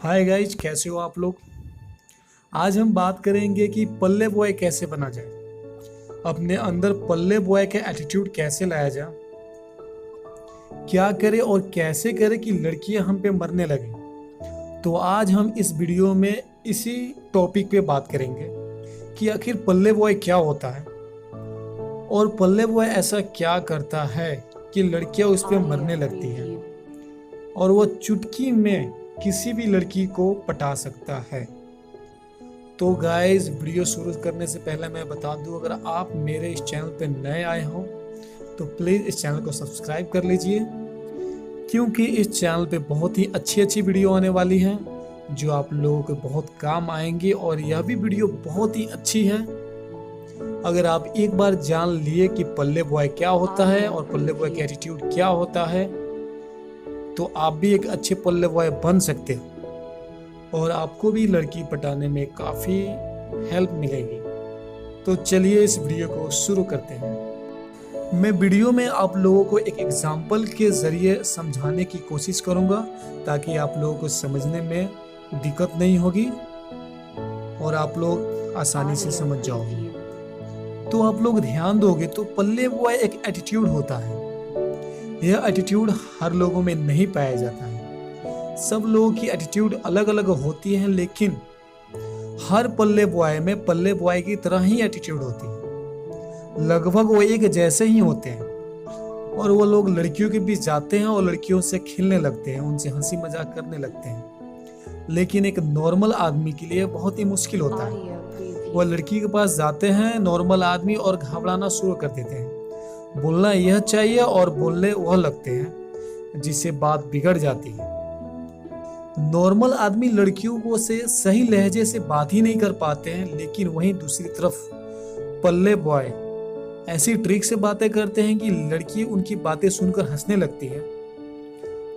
Hi guys, कैसे हो आप लोग। आज हम बात करेंगे कि पल्ले बॉय कैसे बना जाए, अपने अंदर पल्ले बॉय का एटीट्यूड कैसे लाया जाए, क्या करे और कैसे करे कि लड़कियां हम पे मरने लगे। तो आज हम इस वीडियो में इसी टॉपिक पे बात करेंगे कि आखिर पल्ले बॉय क्या होता है और पल्ले बॉय ऐसा क्या करता है कि लड़कियां उस पे मरने लगती हैं और वो चुटकी में किसी भी लड़की को पटा सकता है। तो गाइस, वीडियो शुरू करने से पहले मैं बता दूं, अगर आप मेरे इस चैनल पे नए आए हो तो प्लीज़ इस चैनल को सब्सक्राइब कर लीजिए, क्योंकि इस चैनल पे बहुत ही अच्छी अच्छी वीडियो आने वाली हैं जो आप लोगों को बहुत काम आएंगी। और यह भी वीडियो बहुत ही अच्छी है। अगर आप एक बार जान लिए कि पल्ले बॉय क्या होता है और पल्ले बॉय का एटीट्यूड क्या होता है, तो आप भी एक अच्छे पल्ले बॉय बन सकते हो और आपको भी लड़की पटाने में काफ़ी हेल्प मिलेगी। तो चलिए इस वीडियो को शुरू करते हैं। मैं वीडियो में आप लोगों को एक एग्जाम्पल के ज़रिए समझाने की कोशिश करूंगा ताकि आप लोगों को समझने में दिक्कत नहीं होगी और आप लोग आसानी से समझ जाओगे। तो आप लोग ध्यान दोगे तो पल्ले बॉय एक एटीट्यूड होता है। यह एटीट्यूड हर लोगों में नहीं पाया जाता है। सब लोगों की एटीट्यूड अलग अलग होती है, लेकिन हर पल्ले बॉय में पल्ले बॉय की तरह ही एटीट्यूड होती है। लगभग वो एक जैसे ही होते हैं और वो लोग लड़कियों के बीच जाते हैं और लड़कियों से खेलने लगते हैं, उनसे हंसी मजाक करने लगते हैं। लेकिन एक नॉर्मल आदमी के लिए बहुत ही मुश्किल होता है। वो लड़की के पास जाते हैं नॉर्मल आदमी और घबराना शुरू कर देते हैं, बोलना यह चाहिए और बोलने वह लगते हैं, जिससे बात बिगड़ जाती है। नॉर्मल आदमी लड़कियों को से सही लहजे से बात ही नहीं कर पाते हैं, लेकिन वहीं दूसरी तरफ पल्ले बॉय ऐसी ट्रिक से बातें करते हैं कि लड़की उनकी बातें सुनकर हंसने लगती है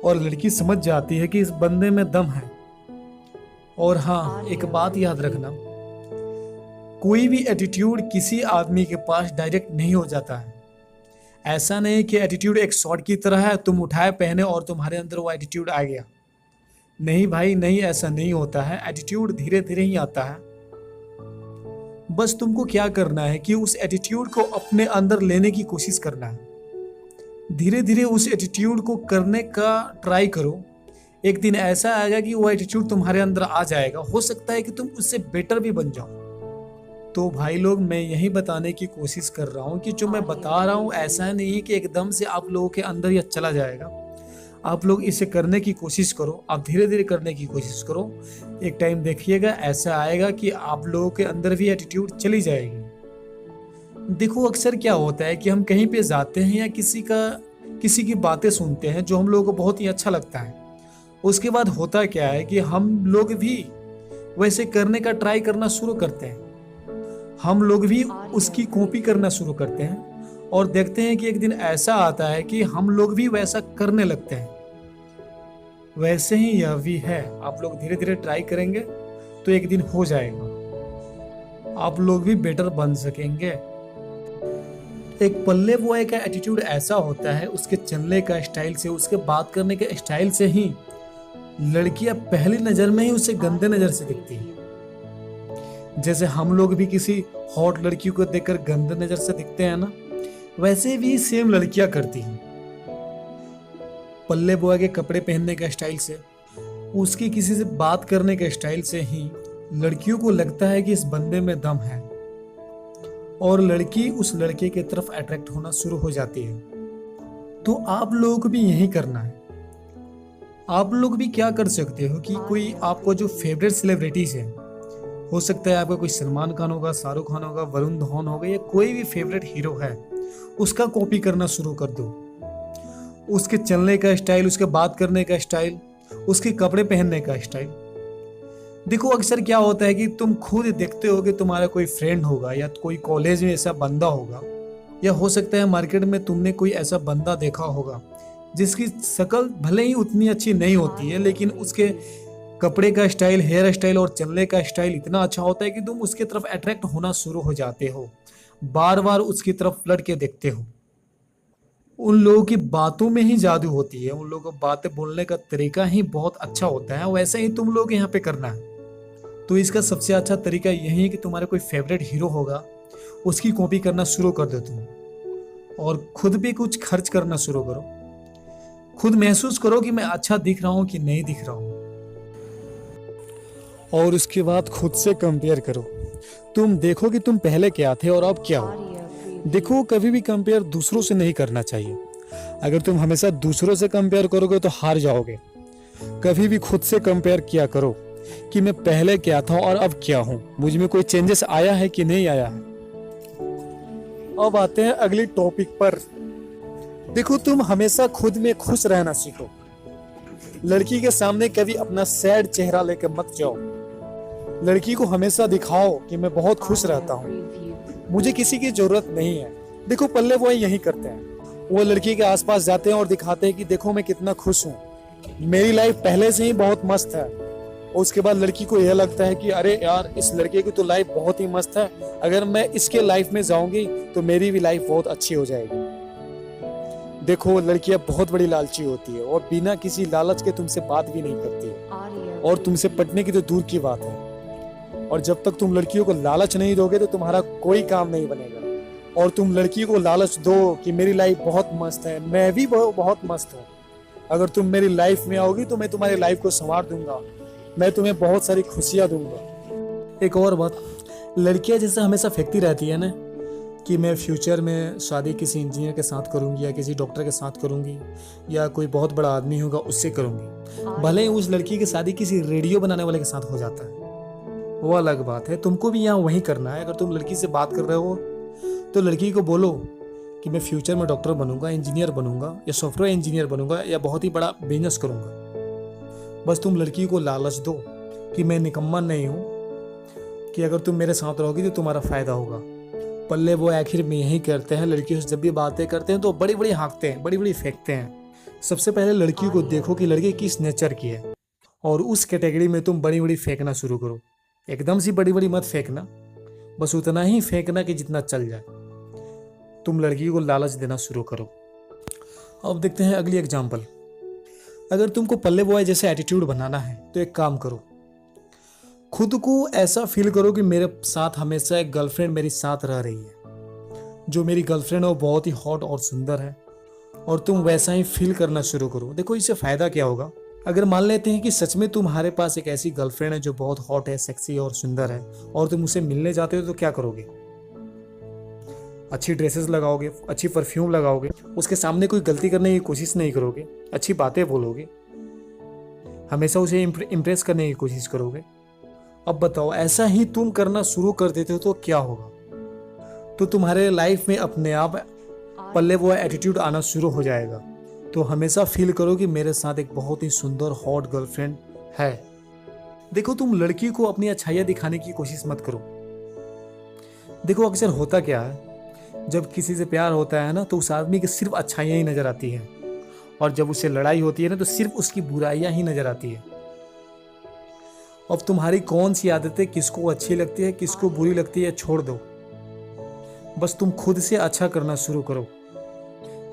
और लड़की समझ जाती है कि इस बंदे में दम है। और हाँ, एक बात याद रखना, कोई भी एटीट्यूड किसी आदमी के पास डायरेक्ट नहीं हो जाता है। ऐसा नहीं कि एटीट्यूड एक शॉर्ट की तरह है, तुम उठाए पहने और तुम्हारे अंदर वो एटीट्यूड आ गया। नहीं भाई, नहीं, ऐसा नहीं होता है। एटीट्यूड धीरे धीरे ही आता है। बस तुमको क्या करना है कि उस एटीट्यूड को अपने अंदर लेने की कोशिश करना है। धीरे धीरे उस एटीट्यूड को करने का ट्राई करो। एक दिन ऐसा आएगा कि वो एटीट्यूड तुम्हारे अंदर आ जाएगा। हो सकता है कि तुम उससे बेटर भी बन जाओ। तो भाई लोग, मैं यही बताने की कोशिश कर रहा हूँ कि जो मैं बता रहा हूँ ऐसा नहीं है कि एकदम से आप लोगों के अंदर यह चला जाएगा। आप लोग इसे करने की कोशिश करो, आप धीरे धीरे करने की कोशिश करो। एक टाइम देखिएगा ऐसा आएगा कि आप लोगों के अंदर भी एटीट्यूड चली जाएगी। देखो, अक्सर क्या होता है कि हम कहीं पे जाते हैं या किसी की बातें सुनते हैं जो हम लोगों को बहुत ही अच्छा लगता है। उसके बाद होता क्या है कि हम लोग भी वैसे करने का ट्राई करना शुरू करते हैं। हम लोग भी उसकी कॉपी करना शुरू करते हैं और देखते हैं कि एक दिन ऐसा आता है कि हम लोग भी वैसा करने लगते हैं। वैसे ही यह भी है। आप लोग धीरे धीरे ट्राई करेंगे तो एक दिन हो जाएगा, आप लोग भी बेटर बन सकेंगे। एक पल्ले बॉय का एटीट्यूड ऐसा होता है, उसके चलने का स्टाइल से, उसके बात करने के स्टाइल से ही लड़कियां पहली नजर में ही उसे गंदे नजर से दिखती है। जैसे हम लोग भी किसी हॉट लड़की को देखकर गंदे नजर से दिखते हैं ना, वैसे भी सेम लड़कियां करती हैं। पल्ले बॉय के कपड़े पहनने का स्टाइल से, उसकी किसी से बात करने के स्टाइल से ही लड़कियों को लगता है कि इस बंदे में दम है और लड़की उस लड़के की तरफ अट्रैक्ट होना शुरू हो जाती है। तो आप लोगों को भी यही करना है। आप लोग भी क्या कर सकते हो कि कोई आपको जो फेवरेट सेलिब्रिटीज है, हो सकता है आपका कोई सलमान खान होगा, शाहरुख खान होगा, वरुण धवन होगा, या कोई भी फेवरेट हीरो है, उसका कॉपी करना शुरू कर दो। उसके चलने का स्टाइल, उसके बात करने का स्टाइल, उसके कपड़े पहनने का स्टाइल। देखो, अक्सर क्या होता है कि तुम खुद देखते हो कि तुम्हारा कोई फ्रेंड होगा या कोई कॉलेज में ऐसा बंदा होगा, या हो सकता है मार्केट में तुमने कोई ऐसा बंदा देखा होगा जिसकी शक्ल भले ही उतनी अच्छी नहीं होती है, लेकिन उसके कपड़े का स्टाइल, हेयर स्टाइल और चलने का स्टाइल इतना अच्छा होता है कि तुम उसके तरफ अट्रैक्ट होना शुरू हो जाते हो, बार बार उसकी तरफ लड़ के देखते हो। उन लोगों की बातों में ही जादू होती है, उन लोगों को बातें बोलने का तरीका ही बहुत अच्छा होता है, वैसे ही तुम लोग यहाँ पे करना है। तो इसका सबसे अच्छा तरीका यही है कि तुम्हारा कोई फेवरेट हीरो होगा, उसकी कॉपी करना शुरू कर दो तुम, और खुद भी कुछ खर्च करना शुरू करो। खुद महसूस करो कि मैं अच्छा दिख रहा हूँ कि नहीं दिख रहा हूँ, और उसके बाद खुद से कंपेयर करो। तुम देखो कि तुम पहले क्या थे और अब क्या हो। देखो, कभी भी कंपेयर दूसरों से नहीं करना चाहिए। अगर तुम हमेशा दूसरों से कंपेयर करोगे तो हार जाओगे। कभी भी खुद से कंपेयर किया करो कि मैं पहले क्या था और अब क्या हूं, मुझ में कोई चेंजेस आया है कि नहीं आया है। अब आते हैं अगली टॉपिक पर। देखो, तुम हमेशा खुद में खुश रहना सीखो। लड़की के सामने कभी अपना सैड चेहरा लेकर मत जाओ। लड़की को हमेशा दिखाओ कि मैं बहुत खुश रहता हूँ, मुझे किसी की जरूरत नहीं है। देखो, पल्ले बॉय यही करते हैं, वो लड़की के आसपास जाते हैं और दिखाते हैं कि देखो मैं कितना खुश हूँ, मेरी लाइफ पहले से ही बहुत मस्त है। और उसके बाद लड़की को यह लगता है कि अरे यार, इस लड़के की तो लाइफ बहुत ही मस्त है, अगर मैं इसके लाइफ में जाऊंगी तो मेरी भी लाइफ बहुत अच्छी हो जाएगी। देखो, लड़कियां बहुत बड़ी लालची होती है और बिना किसी लालच के तुमसे बात भी नहीं करती है, और तुमसे पटने की तो दूर की बात है। और जब तक तुम लड़कियों को लालच नहीं दोगे तो तुम्हारा कोई काम नहीं बनेगा। और तुम लड़की को लालच दो कि मेरी लाइफ बहुत मस्त है, मैं भी बहुत मस्त हूँ, अगर तुम मेरी लाइफ में आओगी तो मैं तुम्हारी लाइफ को संवार दूंगा, मैं तुम्हें बहुत सारी खुशियां दूंगा। एक और बात, लड़कियां जैसे हमेशा फेंकती रहती है ना कि मैं फ्यूचर में शादी किसी इंजीनियर के साथ करूंगी या किसी डॉक्टर के साथ करूंगी या कोई बहुत बड़ा आदमी होगा उससे करूंगी, भले ही उस लड़की की शादी किसी रेडियो बनाने वाले के साथ हो जाता है, वो अलग बात है। तुमको भी यहाँ वही करना है। अगर तुम लड़की से बात कर रहे हो तो लड़की को बोलो कि मैं फ्यूचर में डॉक्टर बनूंगा, इंजीनियर बनूंगा या सॉफ्टवेयर इंजीनियर बनूंगा या बहुत ही बड़ा बिजनेस करूंगा। बस तुम लड़की को लालच दो कि मैं निकम्मा नहीं हूं, कि अगर तुम मेरे साथ रहोगी तो तुम्हारा फायदा होगा। पल्ले वो आखिर में यही करते हैं, लड़कियों से जब भी बातें करते हैं तो बड़ी बड़ी हाँकते हैं, बड़ी बड़ी फेंकते हैं। सबसे पहले लड़की को देखो कि लड़की किस नेचर की है, और उस कैटेगरी में तुम बड़ी बड़ी फेंकना शुरू करो। एकदम सी बड़ी बड़ी मत फेंकना, बस उतना ही फेंकना कि जितना चल जाए। तुम लड़की को लालच देना शुरू करो। अब देखते हैं अगली एग्जाम्पल। अगर तुमको पल्ले बॉय जैसे एटीट्यूड बनाना है तो एक काम करो, खुद को ऐसा फील करो कि मेरे साथ हमेशा एक गर्लफ्रेंड मेरी साथ रह रही है। जो मेरी गर्लफ्रेंड है वो बहुत ही हॉट और सुंदर है, और तुम वैसा ही फील करना शुरू करो। देखो, इससे फायदा क्या होगा। अगर मान लेते हैं कि सच में तुम्हारे पास एक ऐसी गर्लफ्रेंड है जो बहुत हॉट है, सेक्सी और सुंदर है, और तुम उसे मिलने जाते हो तो क्या करोगे? अच्छी ड्रेसेस लगाओगे, अच्छी परफ्यूम लगाओगे, उसके सामने कोई गलती करने की कोशिश नहीं करोगे, अच्छी बातें बोलोगे, हमेशा उसे इम्प्रेस करने की कोशिश करोगे। अब बताओ, ऐसा ही तुम करना शुरू कर देते हो तो क्या होगा? तो तुम्हारे लाइफ में अपने आप पल्ले बॉय एटीट्यूड आना शुरू हो जाएगा। तो हमेशा फील करो कि मेरे साथ एक बहुत ही सुंदर हॉट गर्लफ्रेंड है। देखो, तुम लड़की को अपनी अच्छाइयाँ दिखाने की कोशिश मत करो। देखो, अक्सर होता क्या है, जब किसी से प्यार होता है ना तो उस आदमी की सिर्फ अच्छाइयाँ ही नजर आती हैं, और जब उससे लड़ाई होती है ना तो सिर्फ उसकी बुराइयां ही नजर आती है। अब तुम्हारी कौन सी आदतें किसको अच्छी लगती है, किसको बुरी लगती है, छोड़ दो। बस तुम खुद से अच्छा करना शुरू करो।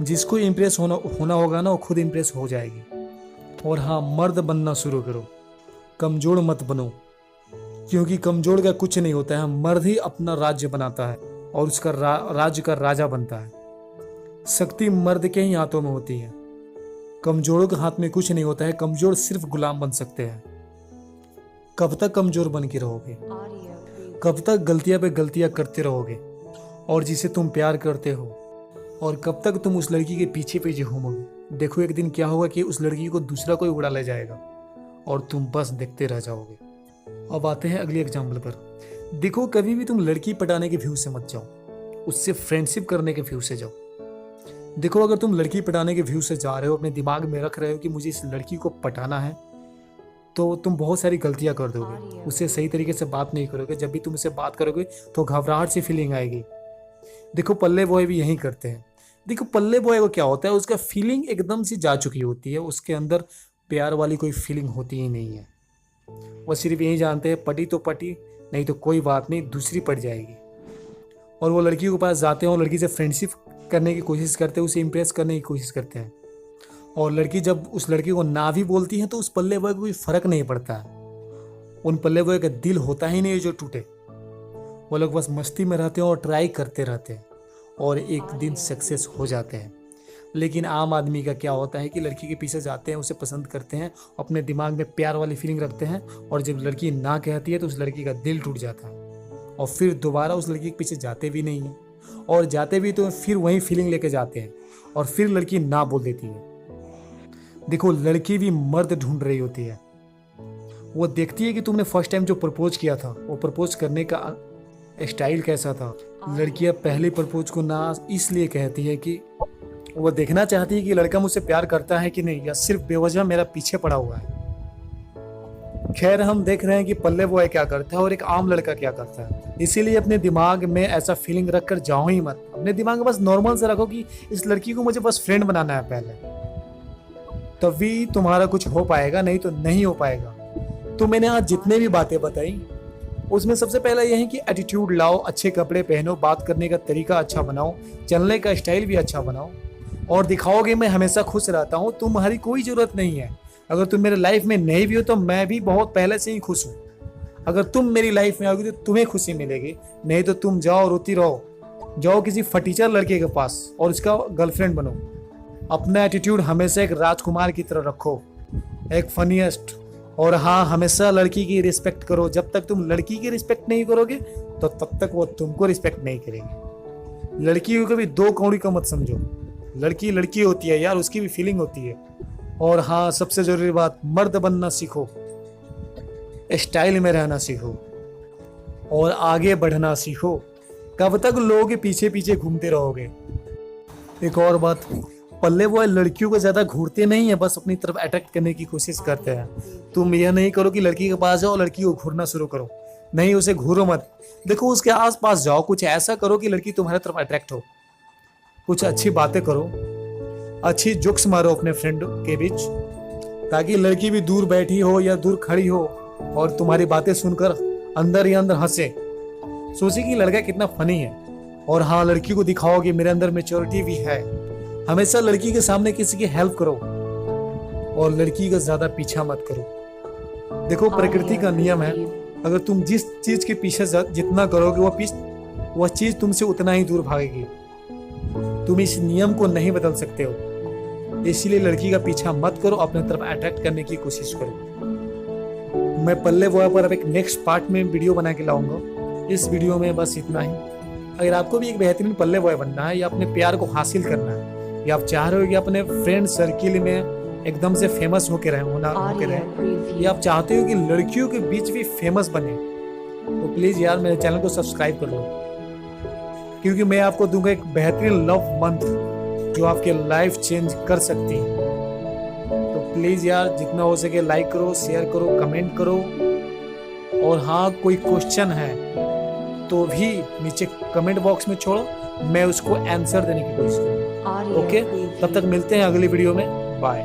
जिसको इम्प्रेस होना होगा ना वो खुद इम्प्रेस हो जाएगी। और हाँ, मर्द बनना शुरू करो, कमजोर मत बनो, क्योंकि कमजोर का कुछ नहीं होता है। मर्द ही अपना राज्य बनाता है और उसका राज्य का राजा बनता है। शक्ति मर्द के ही हाथों में होती है, कमजोरों के हाथ में कुछ नहीं होता है। कमजोर सिर्फ गुलाम बन सकते हैं। कब तक कमजोर बन के रहोगे? कब तक गलतियां पे गलतियां करते रहोगे? और जिसे तुम प्यार करते हो, और कब तक तुम उस लड़की के पीछे पीछे घूमोगे? देखो, एक दिन क्या होगा कि उस लड़की को दूसरा कोई उड़ा ले जाएगा और तुम बस देखते रह जाओगे। अब आते हैं अगली एग्जाम्पल पर। देखो, कभी भी तुम लड़की पटाने के व्यू से मत जाओ, उससे फ्रेंडशिप करने के व्यू से जाओ। देखो, अगर तुम लड़की पटाने के व्यू से जा रहे हो, अपने दिमाग में रख रहे हो कि मुझे इस लड़की को पटाना है, तो तुम बहुत सारी गलतियां कर दोगे। उससे सही तरीके से बात नहीं करोगे। जब भी तुम उससे बात करोगे तो घबराहट सी फीलिंग आएगी। देखो, पल्ले बॉय भी यही करते हैं। देखो, पल्ले बॉय को क्या होता है, उसका फीलिंग एकदम से जा चुकी होती है, उसके अंदर प्यार वाली कोई फीलिंग होती ही नहीं है। वो सिर्फ यही जानते हैं, पटी तो पटी, नहीं तो कोई बात नहीं, दूसरी पड़ जाएगी। और वो लड़की के पास जाते हैं और लड़की से फ्रेंडशिप करने की कोशिश करते हैं, उसे इम्प्रेस करने की कोशिश करते हैं। और लड़की जब उस लड़के को ना भी बोलती है तो उस पल्ले बॉय को कोई फर्क नहीं पड़ता है। उन पल्ले बॉय का दिल होता ही नहीं जो टूटे। वो लोग बस मस्ती में रहते हैं और ट्राई करते रहते हैं और एक दिन सक्सेस हो जाते हैं। लेकिन आम आदमी का क्या होता है कि लड़की के पीछे जाते हैं, उसे पसंद करते हैं, अपने दिमाग में प्यार वाली फीलिंग रखते हैं, और जब लड़की ना कहती है तो उस लड़की का दिल टूट जाता है और फिर दोबारा उस लड़की के पीछे जाते भी नहीं हैं, और जाते भी तो फिर वही फीलिंग लेके जाते हैं और फिर लड़की ना बोल देती है। देखो, लड़की भी मर्द ढूंढ रही होती है। वो देखती है कि तुमने फर्स्ट टाइम जो प्रपोज किया था वो प्रपोज करने का स्टाइल कैसा था। लड़कियां पहले प्रपोज को ना इसलिए कहती है कि वो देखना चाहती है कि लड़का मुझसे प्यार करता है कि नहीं, या सिर्फ बेवजह मेरा पीछे पड़ा हुआ है। खैर, हम देख रहे हैं कि पल्ले बॉय क्या करता है और एक आम लड़का क्या करता है। इसीलिए अपने दिमाग में ऐसा फीलिंग रख कर जाओ ही मत। अपने दिमाग में बस नॉर्मल से रखो कि इस लड़की को मुझे बस फ्रेंड बनाना है पहले, तभी तुम्हारा कुछ हो पाएगा, नहीं तो नहीं हो पाएगा। तो मैंने आज जितने भी बातें बताई उसमें सबसे पहला यह है कि एटीट्यूड लाओ, अच्छे कपड़े पहनो, बात करने का तरीका अच्छा बनाओ, चलने का स्टाइल भी अच्छा बनाओ और दिखाओगे मैं हमेशा खुश रहता हूँ। तुम्हारी कोई ज़रूरत नहीं है। अगर तुम मेरे लाइफ में नहीं भी हो तो मैं भी बहुत पहले से ही खुश हूँ। अगर तुम मेरी लाइफ में आओगी तो तुम्हें खुशी मिलेगी, नहीं तो तुम जाओ रोती रहो। जाओ किसी फटीचर लड़के के पास और उसका गर्लफ्रेंड बनो। अपना एटीट्यूड हमेशा एक राजकुमार की तरह रखो, एक फनीएस्ट। और हाँ, हमेशा लड़की की रिस्पेक्ट करो। जब तक तुम लड़की की रिस्पेक्ट नहीं करोगे तो तब तक वो तुमको रिस्पेक्ट नहीं करेगी। लड़की को कभी दो कौड़ी का मत समझो। लड़की लड़की होती है यार, उसकी भी फीलिंग होती है। और हाँ, सबसे जरूरी बात, मर्द बनना सीखो, स्टाइल में रहना सीखो और आगे बढ़ना सीखो। कब तक लोगों के पीछे पीछे घूमते रहोगे। एक और बात, पल्ले बॉय लड़कियों को ज्यादा घूरते नहीं है, बस अपनी तरफ अट्रैक्ट करने की कोशिश करते हैं। तुम यह नहीं करो कि लड़की के पास जाओ लड़की को घूरना शुरू करो। नहीं, उसे घूरो मत। देखो, उसके आस पास जाओ, कुछ ऐसा करो कि लड़की तुम्हारे तरफ अट्रैक्ट हो। कुछ अच्छी बातें करो, अच्छी जोक्स मारो अपने फ्रेंड के बीच, ताकि लड़की भी दूर बैठी हो या दूर खड़ी हो और तुम्हारी बातें सुनकर अंदर ही अंदर हंसे, सोचे कि लड़का कितना फनी है। और हाँ, लड़की को दिखाओ कि मेरे अंदर मैच्योरिटी भी है। हमेशा लड़की के सामने किसी की हेल्प करो और लड़की का ज्यादा पीछा मत करो। देखो, प्रकृति का नियम है, अगर तुम जिस चीज के पीछे जितना करोगे वह चीज तुमसे उतना ही दूर भागेगी। तुम इस नियम को नहीं बदल सकते हो। इसलिए लड़की का पीछा मत करो, अपने तरफ अट्रैक्ट करने की कोशिश करो। मैं पल्ले बॉय पर अब एक नेक्स्ट पार्ट में वीडियो बना के लाऊंगा। इस वीडियो में बस इतना ही। अगर आपको भी एक बेहतरीन पल्ले बॉय बनना है या अपने प्यार को हासिल करना है, या आप चाह रहे हो कि अपने फ्रेंड सर्किल में एकदम से फेमस होके रहे, या आप चाहते हो कि लड़कियों के बीच भी फेमस बने, तो प्लीज यार मेरे चैनल को सब्सक्राइब कर लो, क्योंकि मैं आपको दूंगा एक बेहतरीन लव मंत्र जो आपके लाइफ चेंज कर सकती है। तो प्लीज यार, जितना हो सके लाइक करो, शेयर करो, कमेंट करो। और हाँ, कोई क्वेश्चन है तो भी नीचे कमेंट बॉक्स में छोड़ो, मैं उसको आंसर देने की कोशिश करूँगा। ओके, तब तक मिलते हैं अगली वीडियो में। बाय।